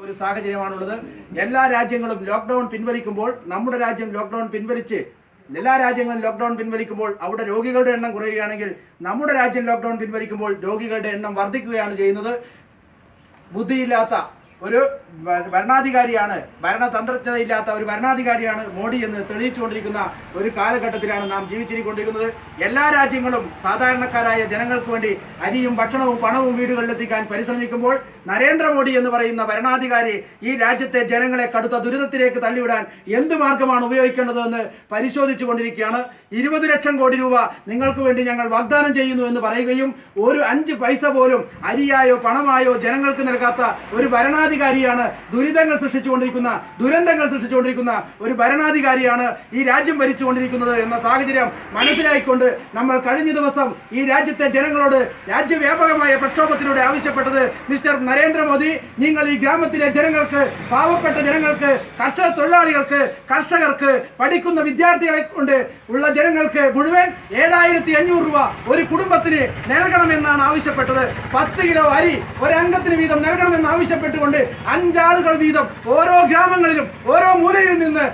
ഒരു സാഹചര്യമാണുള്ളത്. എല്ലാ രാജ്യങ്ങളും ലോക്ക്ഡൌൺ പിൻവലിക്കുമ്പോൾ നമ്മുടെ രാജ്യം ലോക്ക്ഡൌൺ പിൻവലിച്ച് എല്ലാ രാജ്യങ്ങളും ലോക്ക്ഡൌൺ പിൻവലിക്കുമ്പോൾ അവിടെ രോഗികളുടെ എണ്ണം കുറയുകയാണെങ്കിൽ നമ്മുടെ രാജ്യം ലോക്ക്ഡൌൺ പിൻവലിക്കുമ്പോൾ രോഗികളുടെ എണ്ണം വർദ്ധിക്കുകയാണ് ചെയ്യുന്നത്. ബുദ്ധിയില്ലാത്ത ഒരു ഭരണാധികാരിയാണ്, ഭരണതന്ത്രജ്ഞതയില്ലാത്ത ഒരു ഭരണാധികാരിയാണ് മോഡി എന്ന് തെളിയിച്ചുകൊണ്ടിരിക്കുന്ന ഒരു കാലഘട്ടത്തിലാണ് നാം ജീവിച്ചിരിക്കൊണ്ടിരിക്കുന്നത്. എല്ലാ രാജ്യങ്ങളും സാധാരണക്കാരായ ജനങ്ങൾക്ക് വേണ്ടി അരിയും ഭക്ഷണവും പണവും വീടുകളിലെത്തിക്കാൻ പരിശ്രമിക്കുമ്പോൾ നരേന്ദ്രമോദി എന്ന് പറയുന്ന ഭരണാധികാരി ഈ രാജ്യത്തെ ജനങ്ങളെ കടുത്ത ദുരിതത്തിലേക്ക് തള്ളിവിടാൻ എന്ത് മാർഗമാണ് ഉപയോഗിക്കേണ്ടതെന്ന് പരിശോധിച്ചു കൊണ്ടിരിക്കുകയാണ്. 20 ലക്ഷം കോടി രൂപ നിങ്ങൾക്ക് വേണ്ടി ഞങ്ങൾ വാഗ്ദാനം ചെയ്യുന്നു എന്ന് പറയുകയും ഒരു 5 പൈസ പോലും അരിയായോ പണമായോ ജനങ്ങൾക്ക് നൽകാത്ത ഒരു ഭരണാധികാരിയാണ്, ദുരന്തങ്ങൾ സൃഷ്ടിച്ചുകൊണ്ടിരിക്കുന്ന ഒരു ഭരണാധികാരിയാണ് ഈ രാജ്യം ഭരിച്ചുകൊണ്ടിരിക്കുന്നത് എന്ന സാഹചര്യം മനസ്സിലാക്കിക്കൊണ്ട് നമ്മൾ കഴിഞ്ഞ ദിവസം ഈ രാജ്യത്തെ ജനങ്ങളോട് രാജ്യവ്യാപകമായ പ്രക്ഷോഭത്തിലൂടെ ആവശ്യപ്പെട്ടത്, മിസ്റ്റർ നരേന്ദ്രമോദി, നിങ്ങൾ ഈ ഗ്രാമത്തിലെ ജനങ്ങൾക്ക്, പാവപ്പെട്ട ജനങ്ങൾക്ക്, കർഷക തൊഴിലാളികൾക്ക്, കർഷകർക്ക്, പഠിക്കുന്ന വിദ്യാർത്ഥികളെ കൊണ്ട് ഉള്ള ജനങ്ങൾക്ക് മുഴുവൻ 7500 രൂപ ഒരു കുടുംബത്തിന് നൽകണമെന്നാണ് ആവശ്യപ്പെട്ടത്. 10 കിലോ അരി ഒരംഗത്തിന് വീതം നൽകണമെന്ന് ആവശ്യപ്പെട്ടുകൊണ്ട് 5 ആളുകൾ വീതം ഓരോ ഗ്രാമങ്ങളിലും ഓരോ മൂലയിൽ നിന്ന്